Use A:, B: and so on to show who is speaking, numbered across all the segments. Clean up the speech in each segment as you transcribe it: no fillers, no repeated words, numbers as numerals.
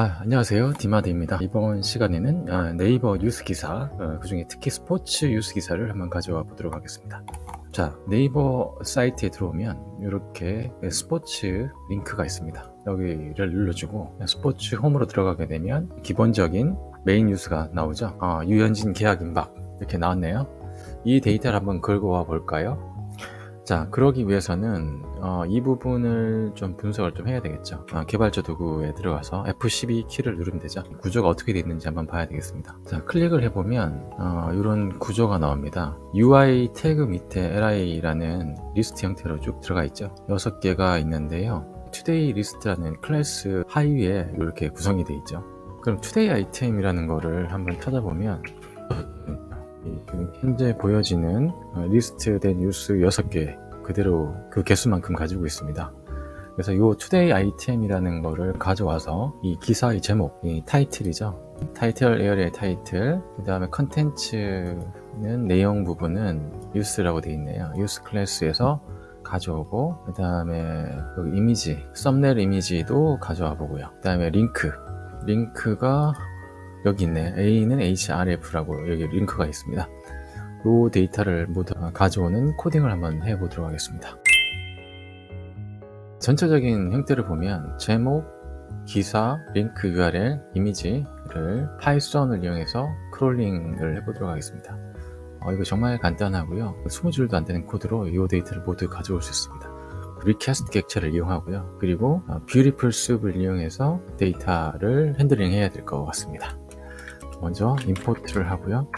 A: 안녕하세요. 디마드입니다. 이번 시간에는 네이버 뉴스 기사, 그 중에 특히 스포츠 뉴스 기사를 한번 가져와 보도록 하겠습니다. 자, 네이버 사이트에 들어오면 이렇게 스포츠 링크가 있습니다. 여기를 눌러주고 스포츠 홈으로 들어가게 되면 기본적인 메인 뉴스가 나오죠. 유현진 계약 임박 이렇게 나왔네요. 이 데이터를 한번 긁어 와 볼까요? 자, 그러기 위해서는 이 부분을 좀 분석을 좀 해야 되겠죠. 개발자 도구에 들어가서 F12 키를 누르면 되죠. 구조가 어떻게 되어 있는지 한번 봐야 되겠습니다. 자, 클릭을 해보면 이런 구조가 나옵니다. UI 태그 밑에 li라는 리스트 형태로 쭉 들어가 있죠. 6개가 있는데요. today 리스트라는 클래스 하위에 이렇게 구성이 되어 있죠. 그럼 today 아이템이라는 거를 한번 찾아보면 현재 보여지는 리스트된 뉴스 6개 그대로 그 개수만큼 가지고 있습니다. 그래서 이 today 아이템이라는 거를 가져와서 이 기사의 제목, 이 타이틀이죠. 타이틀 에어리의 타이틀, 그 다음에 컨텐츠는 내용 부분은 뉴스라고 되어 있네요. 뉴스 클래스에서 가져오고, 그 다음에 여기 이미지, 썸네일 이미지도 가져와 보고요. 그 다음에 링크가 여기 있네. A는 href라고 여기 링크가 있습니다. 이 데이터를 모두 가져오는 코딩을 한번 해보도록 하겠습니다. 전체적인 형태를 보면 제목, 기사, 링크 URL, 이미지를 파이썬을 이용해서 크롤링을 해보도록 하겠습니다. 이거 정말 간단하고요. 20줄도 안 되는 코드로 이 데이터를 모두 가져올 수 있습니다. 리퀘스트 객체를 이용하고요. 그리고 뷰티풀 숲을 이용해서 데이터를 핸들링 해야 될 것 같습니다. 먼저 임포트를 하고요.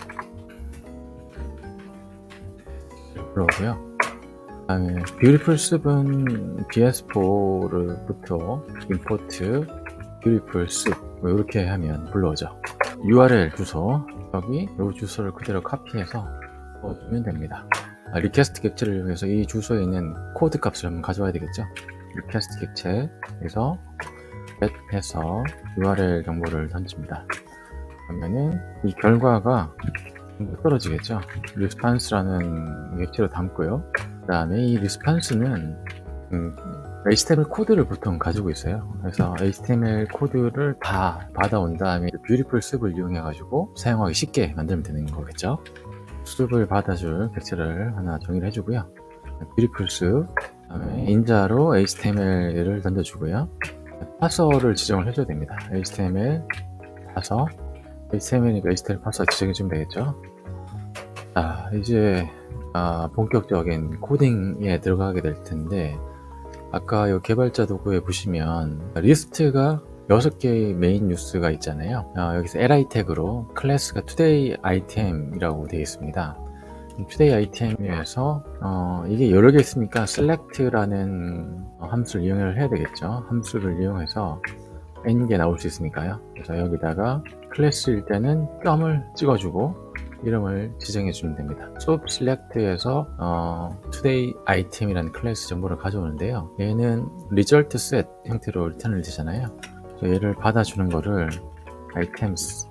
A: 불러오고요. 그 다음에 뷰티풀 숲은 bs4부터 임포트 뷰티풀 숲 이렇게 하면 불러오죠. URL 주소, 여기 이 주소를 그대로 카피해서 넣어주면 됩니다. 리퀘스트 객체를 이용해서 이 주소에 있는 코드 값을 한번 가져와야 되겠죠. 리퀘스트 객체에서 get해서 URL 정보를 던집니다. 그러면은 이 결과가 떨어지겠죠. response라는 객체로 담고요. 그 다음에 이 response는 HTML 코드를 보통 가지고 있어요. 그래서 HTML 코드를 다 받아온 다음에 뷰티풀 숲을 이용해 가지고 사용하기 쉽게 만들면 되는 거겠죠. 숲을 받아줄 객체를 하나 정의를 해주고요. 뷰티풀 숲, 그다음에 인자로 HTML을 던져주고요. 파서를 지정을 해줘야 됩니다. HTML 파서, HTML이니까 HTML 파서 지정해주면 되겠죠. 자, 이제 본격적인 코딩에 들어가게 될 텐데, 아까 이 개발자 도구에 보시면 리스트가 6개의 메인 뉴스가 있잖아요. 여기서 li 태그로 클래스가 today item이라고 되어 있습니다. today item에서 이게 여러 개 있으니까 select라는 함수를 이용을 해야 되겠죠. 함수를 이용해서 n개 나올 수 있으니까요. 그래서 여기다가 클래스일 때는 뼘을 찍어주고 이름을 지정해 주면 됩니다. SOAP select에서 today item이라는 클래스 정보를 가져오는데요. 얘는 result set 형태로 리턴을 되잖아요. 얘를 받아주는 거를 items,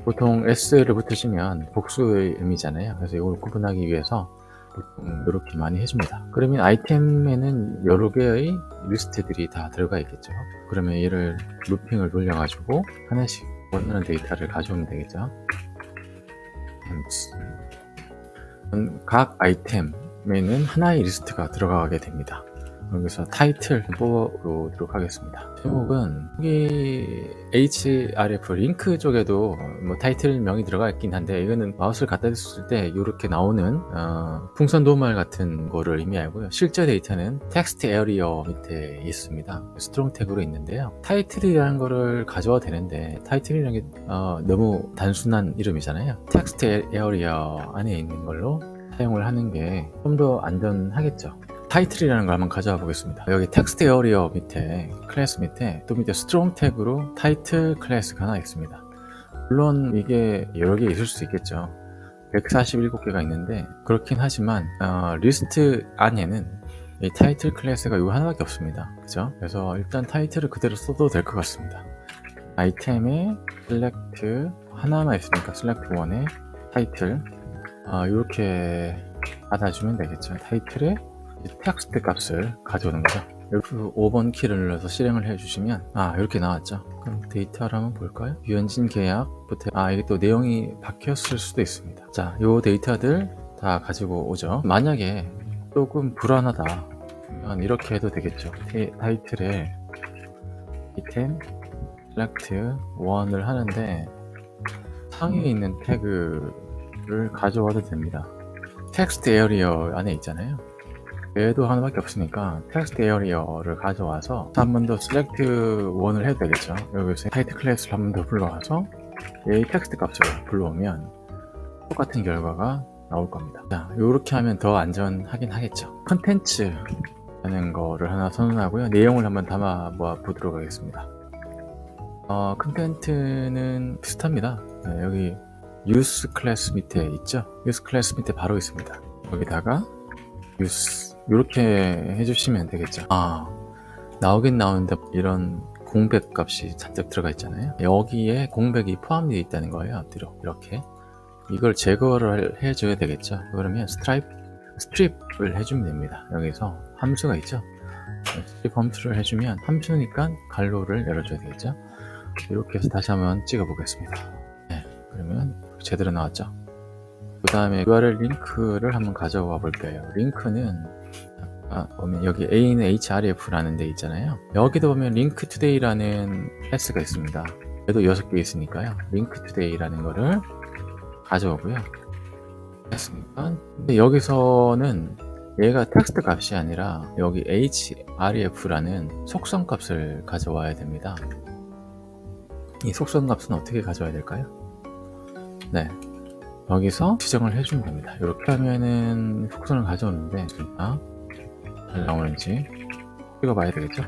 A: 보통 s를 붙이시면 복수의 의미잖아요. 그래서 이걸 구분하기 위해서 이렇게 많이 해줍니다. 그러면 아이템에는 여러 개의 리스트들이 다 들어가 있겠죠. 그러면 얘를 루핑을 돌려가지고 하나씩 원하는 데이터를 가져오면 되겠죠. 각 아이템에는 하나의 리스트가 들어가게 됩니다. 여기서 타이틀 뽑아보도록 하겠습니다. 제목은 여기 href 링크 쪽에도 뭐 타이틀명이 들어가 있긴 한데, 이거는 마우스를 갖다 댔을 때 이렇게 나오는 풍선 도말 같은 거를 의미하고요. 실제 데이터는 텍스트 에어리어 밑에 있습니다. 스트롱 태그로 있는데요. 타이틀이라는 거를 가져와도 되는데, 타이틀이라는 게 너무 단순한 이름이잖아요. 텍스트 에어리어 안에 있는 걸로 사용을 하는 게 좀 더 안전하겠죠. 타이틀이라는 걸 한번 가져와 보겠습니다. 여기 텍스트 에어리어 밑에, 클래스 밑에, 또 밑에 스트롱 태그로 타이틀 클래스가 하나 있습니다. 물론 이게 여러 개 있을 수 있겠죠. 147개가 있는데, 그렇긴 하지만 리스트 안에는 이 타이틀 클래스가 이거 하나밖에 없습니다. 그죠? 그래서 일단 타이틀을 그대로 써도 될 것 같습니다. 아이템에 select 하나만 있으니까 select 1에 타이틀 이렇게 받아주면 되겠죠. 타이틀에 텍스트 값을 가져오는 거죠. F5번 키를 눌러서 실행을 해주시면 이렇게 나왔죠. 그럼 데이터를 한번 볼까요? 유현진 계약부터 이게 또 내용이 바뀌었을 수도 있습니다. 자, 요 데이터들 다 가지고 오죠. 만약에 조금 불안하다 그러면 이렇게 해도 되겠죠. 타이틀에 item select 1을 하는데 상위에 있는 태그를 가져와도 됩니다. 텍스트 에어리어 안에 있잖아요. 얘도 하나밖에 없으니까 텍스트 에어리어를 가져와서 한 번 더 select 1을 해도 되겠죠. 여기서 타이틀 클래스를 한 번 더 불러와서 얘 텍스트 값을 불러오면 똑같은 결과가 나올 겁니다. 자, 요렇게 하면 더 안전하긴 하겠죠. 컨텐츠 라는 거를 하나 선언하고요. 내용을 한번 담아 보도록 하겠습니다. 컨텐츠는 비슷합니다. 네, 여기 use 클래스 밑에 있죠. use 클래스 밑에 바로 있습니다. 여기다가 use 이렇게 해주시면 되겠죠. 나오긴 나오는데 이런 공백 값이 잔뜩 들어가 있잖아요. 여기에 공백이 포함되어 있다는 거예요. 앞뒤로 이렇게 이걸 제거를 해줘야 되겠죠. 그러면 스트립을 해주면 됩니다. 여기서 함수가 있죠. 스트립 함수를 해주면 함수니까 갈로를 열어줘야 되겠죠. 이렇게 해서 다시 한번 찍어 보겠습니다. 네, 그러면 제대로 나왔죠. 그 다음에 URL 링크를 한번 가져와 볼게요. 링크는 보면 여기 A는 href라는 데 있잖아요. 여기도 보면 link today라는 클래스가 있습니다. 얘도 6개 있으니까요. link today라는 거를 가져오고요. 됐습니까? 근데 여기서는 얘가 텍스트 값이 아니라 여기 href라는 속성 값을 가져와야 됩니다. 이 속성 값은 어떻게 가져와야 될까요? 네, 여기서 지정을 해주면 됩니다. 이렇게 하면은 속성을 가져오는데 잘 나오는지 찍어봐야 되겠죠?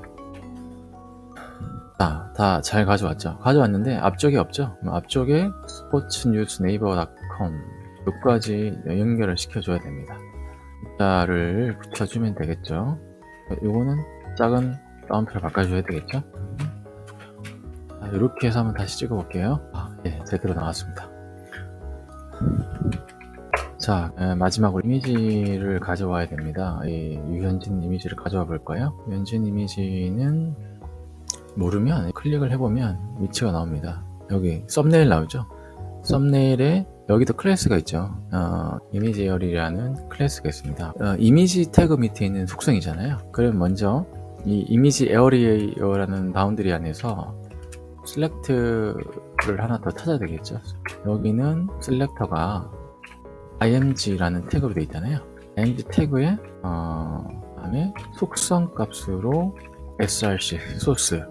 A: 자, 다 잘 가져왔는데 앞쪽에 없죠? 앞쪽에 sportsnewsnaver.com 여기까지 연결을 시켜줘야 됩니다. 자를 붙여주면 되겠죠? 요거는 작은 따옴표를 바꿔줘야 되겠죠? 이렇게 해서 한번 다시 찍어볼게요. 예, 제대로 나왔습니다. 자, 마지막으로 이미지를 가져와야 됩니다. 이 유현진 이미지를 가져와 볼까요? 유현진 이미지는 모르면 클릭을 해보면 위치가 나옵니다. 여기 썸네일 나오죠? 썸네일에 여기도 클래스가 있죠. 이미지 에어리라는 클래스가 있습니다. 이미지 태그 밑에 있는 속성이잖아요. 그럼 먼저 이 이미지 에어리어라는 바운드리 안에서 셀렉트를 하나 더 찾아야 되겠죠. 여기는 셀렉터가 img라는 태그로 되어 있잖아요. img 태그에 다음에 속성 값으로 src 소스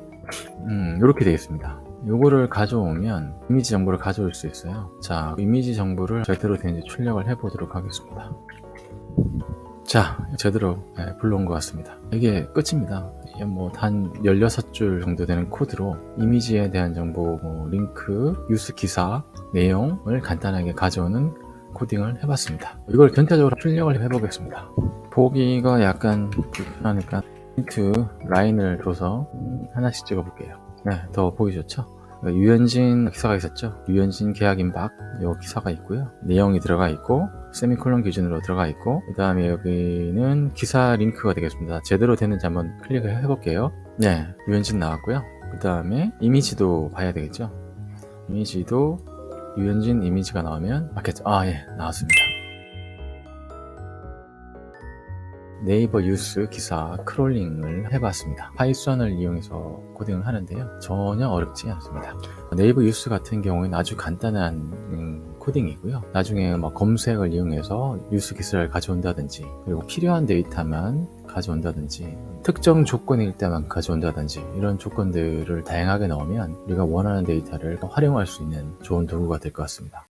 A: 이렇게 되어 있습니다. 요거를 가져오면 이미지 정보를 가져올 수 있어요. 자, 이미지 정보를 제대로 되는지 출력을 해 보도록 하겠습니다. 자, 제대로 불러온 것 같습니다. 이게 끝입니다. 단 16줄 정도 되는 코드로 이미지에 대한 정보, 링크, 유스 기사, 내용을 간단하게 가져오는 코딩을 해봤습니다. 이걸 전체적으로 출력을 해보겠습니다. 보기가 약간 불편하니까 힌트 라인을 줘서 하나씩 찍어볼게요. 네, 더 보기 좋죠? 유현진 기사가 있었죠? 유현진 계약 임박 요 기사가 있고요. 내용이 들어가 있고 세미콜론 기준으로 들어가 있고 그 다음에 여기는 기사 링크가 되겠습니다. 제대로 되는지 한번 클릭을 해볼게요. 네, 유현진 나왔고요. 그 다음에 이미지도 봐야 되겠죠? 이미지도 유현진 이미지가 나오면 맞겠죠? 예, 나왔습니다. 네이버 뉴스 기사 크롤링을 해봤습니다. 파이썬을 이용해서 코딩을 하는데요. 전혀 어렵지 않습니다. 네이버 뉴스 같은 경우에는 아주 간단한 코딩이고요. 나중에 검색을 이용해서 뉴스 기사를 가져온다든지 그리고 필요한 데이터만 가져온다든지 특정 조건일 때만 가져온다든지 이런 조건들을 다양하게 넣으면 우리가 원하는 데이터를 활용할 수 있는 좋은 도구가 될 것 같습니다.